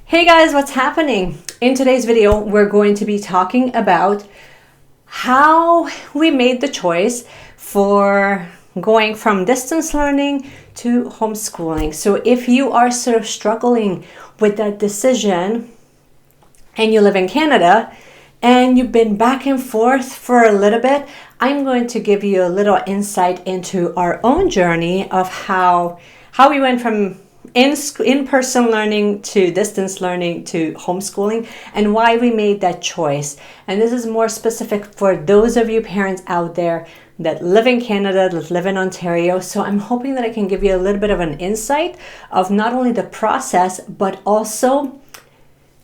Hey guys, what's happening? In today's video, we're going to be talking about how we made the choice for going from distance learning to homeschooling. So if you are sort of struggling with that decision and you live in Canada and you've been back and forth for a little bit, I'm going to give you a little insight into our own journey of how we went from in-person learning to distance learning to homeschooling and why we made that choice. And this is more specific for those of you parents out there that live in Canada, that live in Ontario. So I'm hoping that I can give you a little bit of an insight of not only the process, but also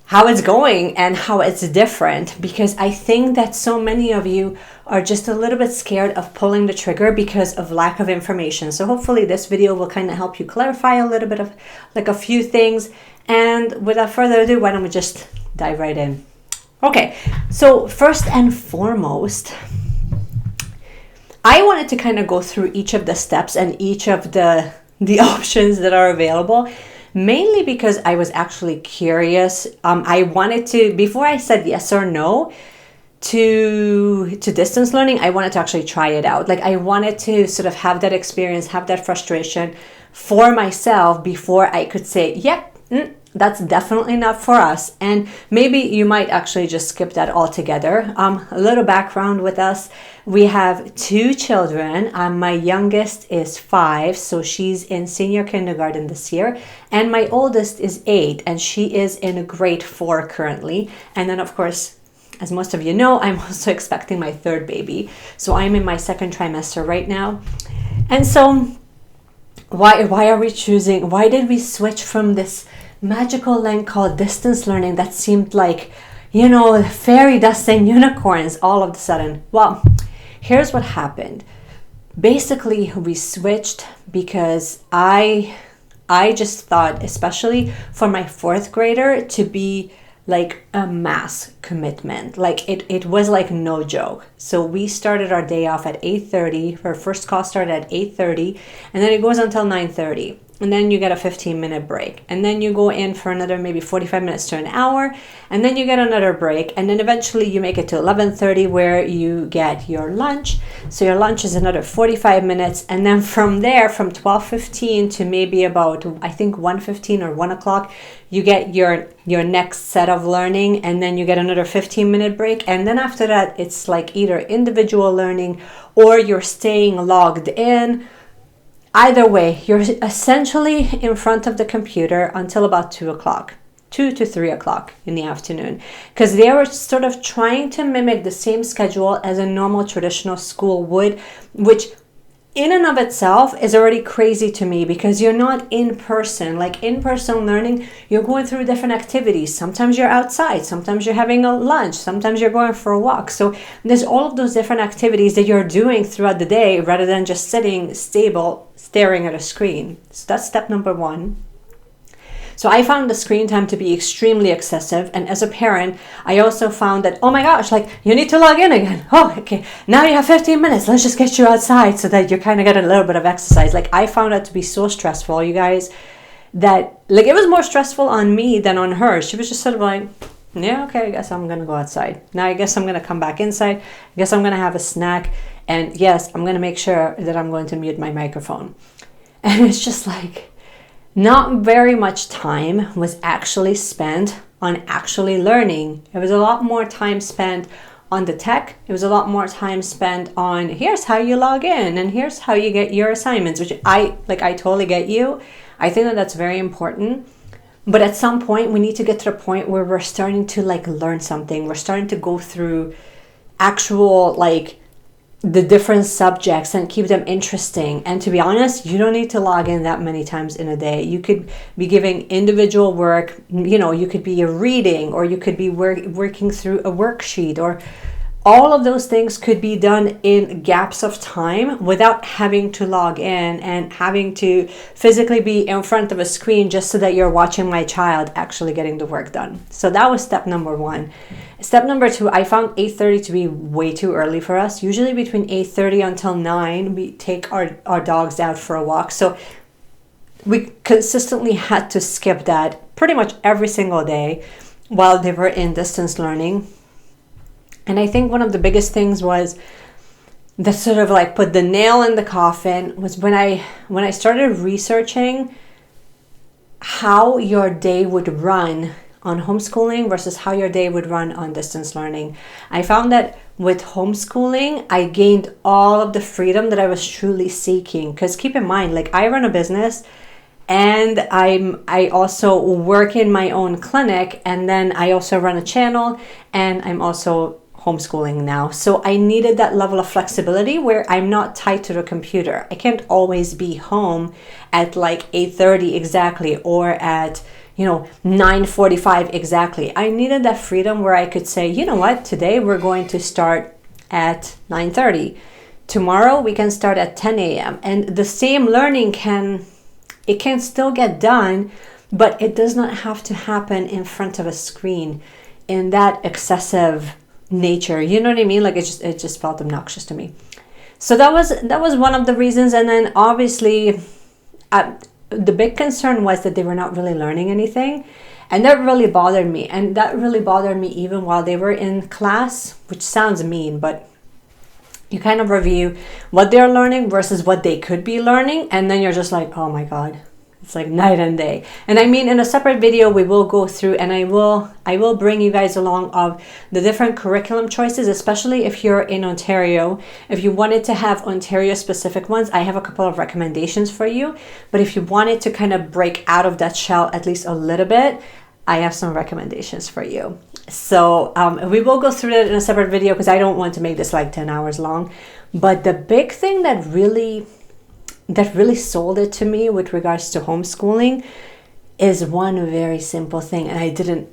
how it's going and how it's different, because I think that so many of you are just a little bit scared of pulling the trigger because of lack of information. So hopefully this video will kind of help you clarify a little bit of like a few things. And without further ado, why don't we just dive right in? Okay, so first and foremost, I wanted to kind of go through each of the steps and each of the options that are available. Mainly because I was actually curious. I wanted to, before I said yes or no to distance learning, I wanted to actually try it out. Like I wanted to sort of have that experience, have that frustration for myself before I could say, yep, that's definitely not for us. And maybe you might actually just skip that altogether. A little background with us. We have 2 children. My youngest is 5, so she's in senior kindergarten this year. And my oldest is 8, and she is in grade 4 currently. And then of course, as most of you know, I'm also expecting my 3rd baby. So I'm in my 2nd trimester right now. And so why are we choosing, why did we switch from this magical thing called distance learning that seemed like, you know, fairy dust and unicorns all of a sudden? Well, here's what happened. Basically, we switched because I just thought, especially for my 4th grader, to be like a mass commitment. Like it was like no joke. So we started our day off at 8:30. Our first call started at 8:30, and then it goes until 9:30. And then you get a 15-minute break. And then you go in for another maybe 45 minutes to an hour. And then you get another break. And then eventually you make it to 11:30 where you get your lunch. So your lunch is another 45 minutes. And then from there, from 12:15 to maybe about, I think 1:15 or 1 o'clock, you get your next set of learning. And then you get another 15-minute break. And then after that, it's like either individual learning or you're staying logged in. Either way, you're essentially in front of the computer until about 2 o'clock, 2 to 3 o'clock in the afternoon, because they were sort of trying to mimic the same schedule as a normal traditional school would, which in and of itself is already crazy to me because you're not in person. Like in-person learning, you're going through different activities. Sometimes you're outside, sometimes you're having a lunch, sometimes you're going for a walk. So there's all of those different activities that you're doing throughout the day rather than just sitting stable, staring at a screen. So that's step number 1. So I found the screen time to be extremely excessive. And as a parent, I also found that, oh my gosh, like you need to log in again. Oh, okay. Now you have 15 minutes. Let's just get you outside so that you kind of get a little bit of exercise. Like I found that to be so stressful, you guys, that like it was more stressful on me than on her. She was just sort of like, yeah, okay, I guess I'm going to go outside. Now I guess I'm going to come back inside. I guess I'm going to have a snack. And yes, I'm going to make sure that I'm going to mute my microphone. And it's just like, not very much time was actually spent on actually learning. It was a lot more time spent on the tech. It was a lot more time spent on here's how you log in and here's how you get your assignments, which I totally get you. I think that that's very important. But at some point, we need to get to the point where we're starting to like learn something. We're starting to go through actual like the different subjects and keep them interesting. And to be honest, you don't need to log in that many times in a day. You could be giving individual work, you know, you could be reading, or you could be working through a worksheet, or all of those things could be done in gaps of time without having to log in and having to physically be in front of a screen just so that you're watching my child actually getting the work done. So that was step number 1. Step number 2, I found 8:30 to be way too early for us. Usually between 8:30 until 9, we take our dogs out for a walk. So we consistently had to skip that pretty much every single day while they were in distance learning. And I think one of the biggest things was that sort of like put the nail in the coffin was when I started researching how your day would run on homeschooling versus how your day would run on distance learning. I found that with homeschooling, I gained all of the freedom that I was truly seeking. Because keep in mind, like, I run a business and I also work in my own clinic, and then I also run a channel, and I'm also homeschooling now. So I needed that level of flexibility where I'm not tied to the computer. I can't always be home at like 8:30 exactly, or at 9:45 exactly. I needed that freedom where I could say, you know what, today we're going to start at 9:30. Tomorrow we can start at 10 a.m. And the same learning can still get done, but it does not have to happen in front of a screen in that excessive nature. You know what I mean? Like, it just felt obnoxious to me. So that was one of the reasons. And then obviously the big concern was that they were not really learning anything, and that really bothered me. And that really bothered me even while they were in class, which sounds mean, but you kind of review what they're learning versus what they could be learning, and then you're just like, oh my god, it's like night and day. And I mean, in a separate video we will go through, and I will bring you guys along of the different curriculum choices, especially if you're in Ontario. If you wanted to have Ontario specific ones, I have a couple of recommendations for you. But if you wanted to kind of break out of that shell at least a little bit, I have some recommendations for you. So we will go through that in a separate video because I don't want to make this like 10 hours long. But the big thing that really sold it to me with regards to homeschooling is one very simple thing. And I didn't,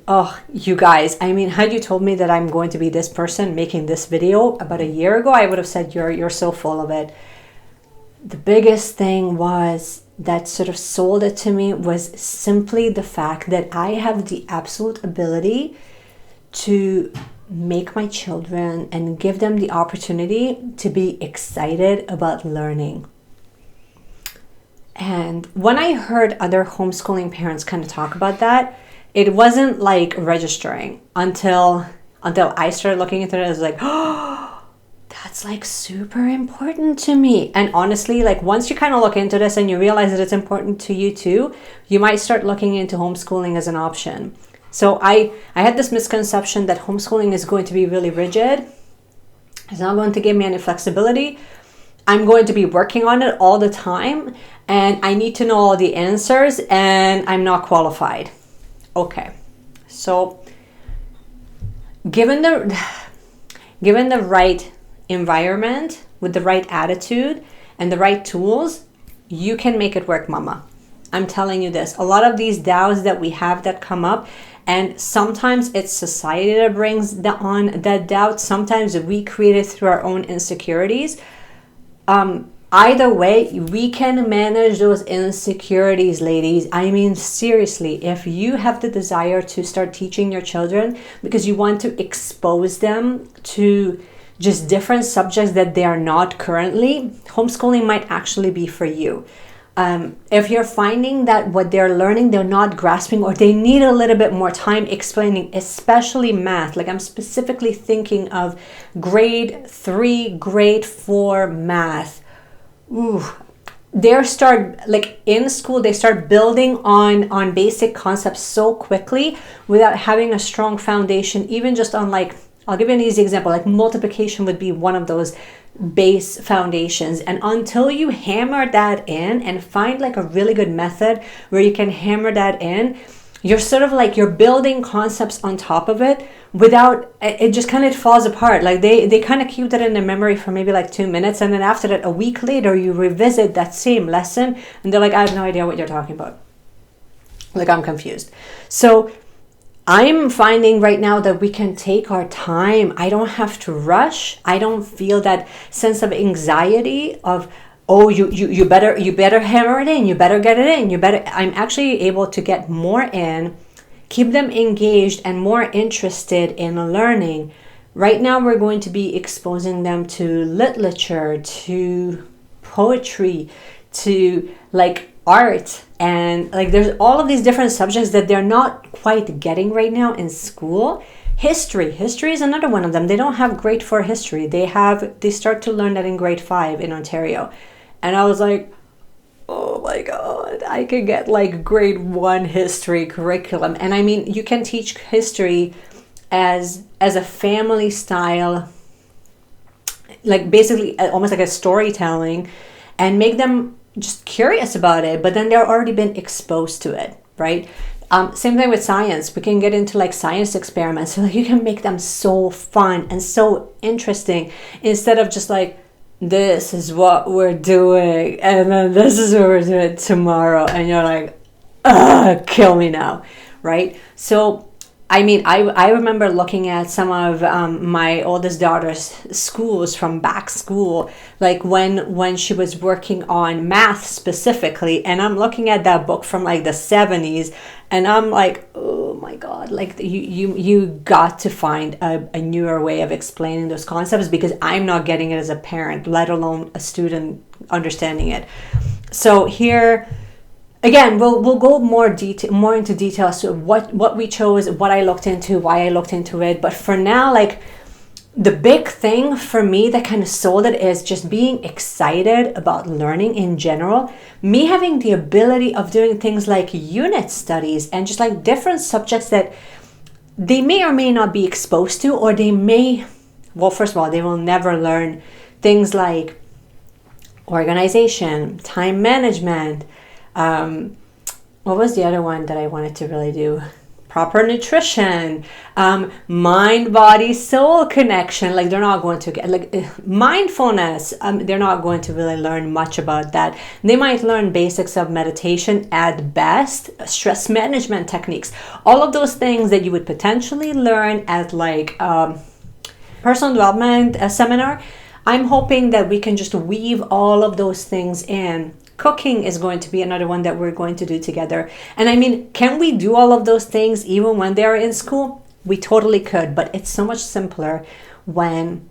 you guys, I mean, had you told me that I'm going to be this person making this video about a year ago, I would have said, you're so full of it. The biggest thing that sort of sold it to me was simply the fact that I have the absolute ability to make my children and give them the opportunity to be excited about learning. And when I heard other homeschooling parents kind of talk about that, it wasn't like registering until I started looking into it. I was like, oh, that's like super important to me. And honestly, like, once you kind of look into this and you realize that it's important to you too, you might start looking into homeschooling as an option. So I had this misconception that homeschooling is going to be really rigid. It's not going to give me any flexibility. I'm going to be working on it all the time, and I need to know all the answers, and I'm not qualified. Okay, so given the right environment with the right attitude and the right tools, you can make it work, mama. I'm telling you this. A lot of these doubts that we have that come up, and sometimes it's society that brings on that doubt. Sometimes we create it through our own insecurities. Either way, we can manage those insecurities, ladies. I mean, seriously, if you have the desire to start teaching your children because you want to expose them to just different subjects that they are not currently, homeschooling might actually be for you. If you're finding that what they're learning, they're not grasping, or they need a little bit more time explaining, especially math, like I'm specifically thinking of grade 3, grade 4 math. Ooh, in school, they start building on basic concepts so quickly without having a strong foundation, even just on, like, I'll give you an easy example, like multiplication would be one of those base foundations. And until you hammer that in and find like a really good method where you can hammer that in, you're sort of like, you're building concepts on top of it without, it just kind of falls apart. Like they kind of keep that in their memory for maybe like 2 minutes, and then after that, a week later, you revisit that same lesson and they're like, I have no idea what you're talking about. Like, I'm confused. So I'm finding right now that we can take our time. I don't have to rush. I don't feel that sense of anxiety of, oh, you better hammer it in, you better get it in, I'm actually able to get more in, keep them engaged and more interested in learning. Right now we're going to be exposing them to literature, to poetry, to like art, and like there's all of these different subjects that they're not quite getting right now in school. History is another one of them. They don't have grade 4 history. They start to learn that in grade 5 in Ontario. And I was like, oh my God, I could get like grade 1 history curriculum. And I mean, you can teach history as a family style, like basically almost like a storytelling, and make them just curious about it, but then they're already been exposed to it, right? Same thing with science. We can get into like science experiments. So like you can make them so fun and so interesting, instead of just like, this is what we're doing, and then this is what we're doing tomorrow, and you're like, ugh, kill me now, right? So I mean, I remember looking at some of my oldest daughter's schools from back school, like when she was working on math specifically, and I'm looking at that book from like the 70s, and I'm like, oh my God, like you got to find a newer way of explaining those concepts, because I'm not getting it as a parent, let alone a student understanding it. So here, again, we'll go more into details to what we chose, what I looked into, why I looked into it. But for now, like the big thing for me that kind of sold it is just being excited about learning in general. Me having the ability of doing things like unit studies and just like different subjects that they may or may not be exposed to, or they may, well, first of all, they will never learn things like organization, time management. What was the other one that I wanted to really do? Proper nutrition, mind, body, soul connection. Like they're not going to get like mindfulness. They're not going to really learn much about that. They might learn basics of meditation at best, stress management techniques, all of those things that you would potentially learn at like personal development seminar. I'm hoping that we can just weave all of those things in. Cooking is going to be another one that we're going to do together. And I mean, can we do all of those things even when they're in school? We totally could, but it's so much simpler when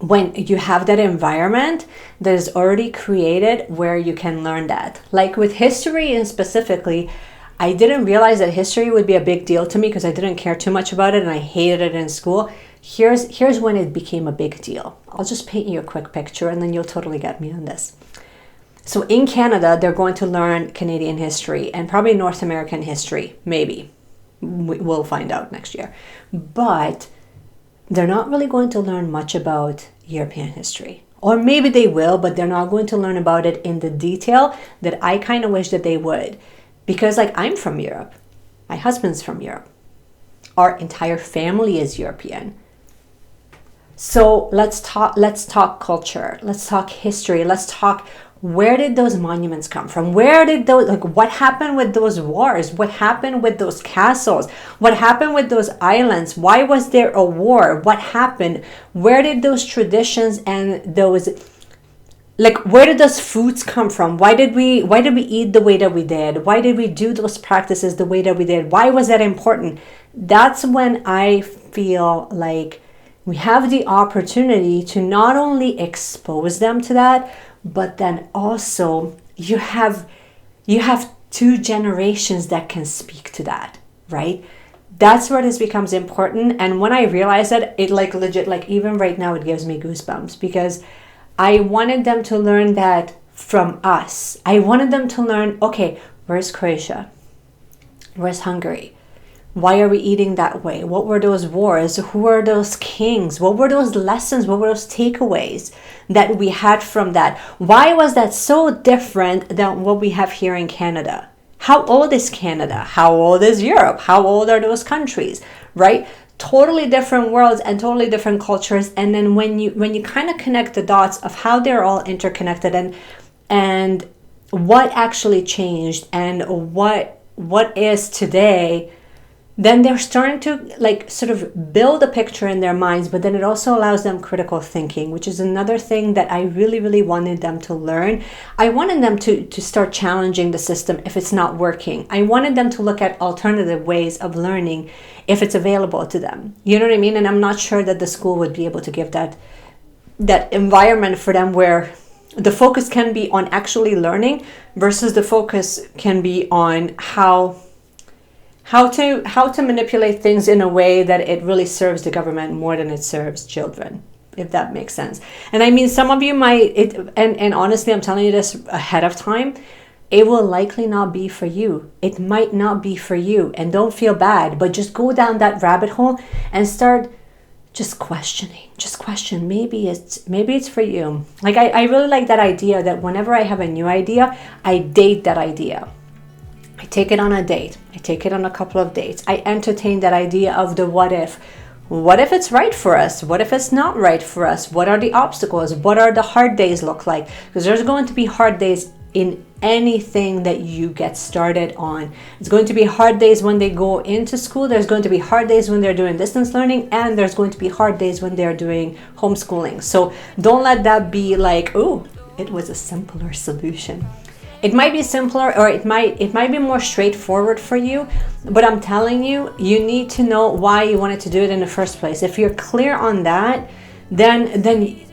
you have that environment that is already created where you can learn that. Like with history and specifically, I didn't realize that history would be a big deal to me because I didn't care too much about it and I hated it in school. Here's when it became a big deal. I'll just paint you a quick picture and then you'll totally get me on this. So in Canada, they're going to learn Canadian history and probably North American history, maybe. We'll find out next year. But they're not really going to learn much about European history. Or maybe they will, but they're not going to learn about it in the detail that I kind of wish that they would. Because like I'm from Europe. My husband's from Europe. Our entire family is European. So let's talk culture. Let's talk history. Let's talk, where did those monuments come from? Where did those, like, what happened with those wars? What happened with those castles? What happened with those islands? Why was there a war? What happened? Where did those traditions and those, like, where did those foods come from? Why did we eat the way that we did? Why did we do those practices the way that we did? Why was that important? That's when I feel like we have the opportunity to not only expose them to that, but then also you have 2 generations that can speak to that, right? That's where this becomes important. And when I realized that, it like legit, like even right now, it gives me goosebumps because I wanted them to learn that from us. I wanted them to learn, okay, where's Croatia? Where's Hungary? Why are we eating that way? What were those wars? Who are those kings? What were those lessons? What were those takeaways that we had from that? Why was that so different than what we have here in Canada? How old is Canada? How old is Europe? How old are those countries, right? Totally different worlds and totally different cultures. And then when you kind of connect the dots of how they're all interconnected and what actually changed and what is today, then they're starting to like sort of build a picture in their minds, but then it also allows them critical thinking, which is another thing that I really, really wanted them to learn. I wanted them to start challenging the system if it's not working. I wanted them to look at alternative ways of learning if it's available to them. You know what I mean? And I'm not sure that the school would be able to give that environment for them where the focus can be on actually learning versus the focus can be on how to manipulate things in a way that it really serves the government more than it serves children, if that makes sense. And I mean, some of you might, and honestly, I'm telling you this ahead of time, it will likely not be for you. It might not be for you, and don't feel bad, but just go down that rabbit hole and start just questioning. Just question. Maybe it's for you. Like I really like that idea that whenever I have a new idea, I date that idea. I take it on a date. I take it on a couple of dates. I entertain that idea of the what if. What if it's right for us? What if it's not right for us? What are the obstacles? What are the hard days look like? Because there's going to be hard days in anything that you get started on. It's going to be hard days when they go into school. There's going to be hard days when they're doing distance learning, and there's going to be hard days when they're doing homeschooling. So don't let that be like, oh, it was a simpler solution. It might be simpler, or it might be more straightforward for you, but I'm telling you, you need to know why you wanted to do it in the first place. If you're clear on that, then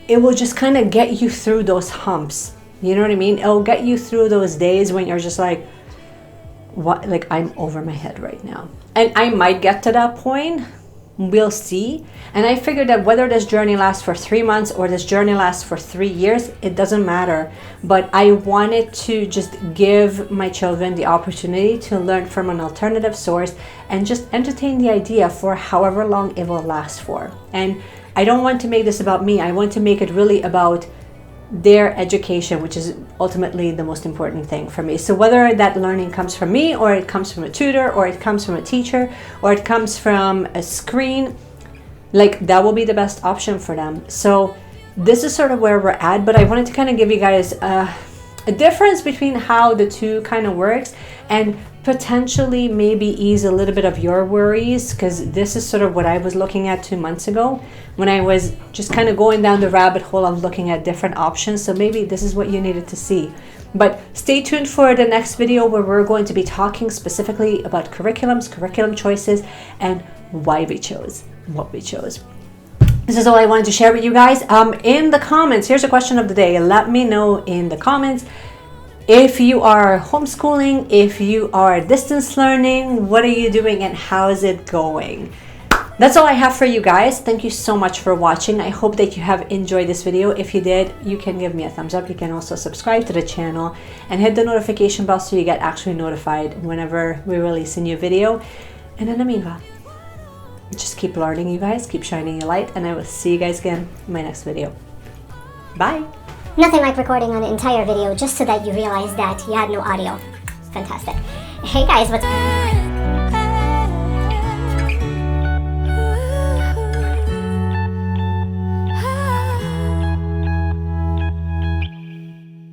it will just kind of get you through those humps. You know what I mean? It'll get you through those days when you're just like, what? Like, I'm over my head right now. And I might get to that point. We'll see. And I figured that whether this journey lasts for 3 months or this journey lasts for 3 years, it doesn't matter. But I wanted to just give my children the opportunity to learn from an alternative source and just entertain the idea for however long it will last for. And I don't want to make this about me. I want to make it really about their education, which is ultimately the most important thing for me. So whether that learning comes from me, or it comes from a tutor, or it comes from a teacher, or it comes from a screen, like, that will be the best option for them. So this is sort of where we're at, but I wanted to kind of give you guys a difference between how the two kind of works, and potentially maybe ease a little bit of your worries, because this is sort of what I was looking at 2 months ago when I was just kind of going down the rabbit hole of looking at different options. So maybe this is what you needed to see. But stay tuned for the next video where we're going to be talking specifically about curriculums, curriculum choices, and why we chose what we chose. This is all I wanted to share with you guys. In the comments, here's a question of the day. Let me know in the comments if you are homeschooling, if you are distance learning, what are you doing and how is it going? That's all I have for you guys. Thank you so much for watching. I hope that you have enjoyed this video. If you did, you can give me a thumbs up. You can also subscribe to the channel and hit the notification bell so you get actually notified whenever we release a new video. And in the meanwhile, just keep learning, you guys. Keep shining your light, and I will see you guys again in my next video. Bye. Nothing like recording an entire video just so that you realize that you had no audio. Fantastic. Hey guys, what's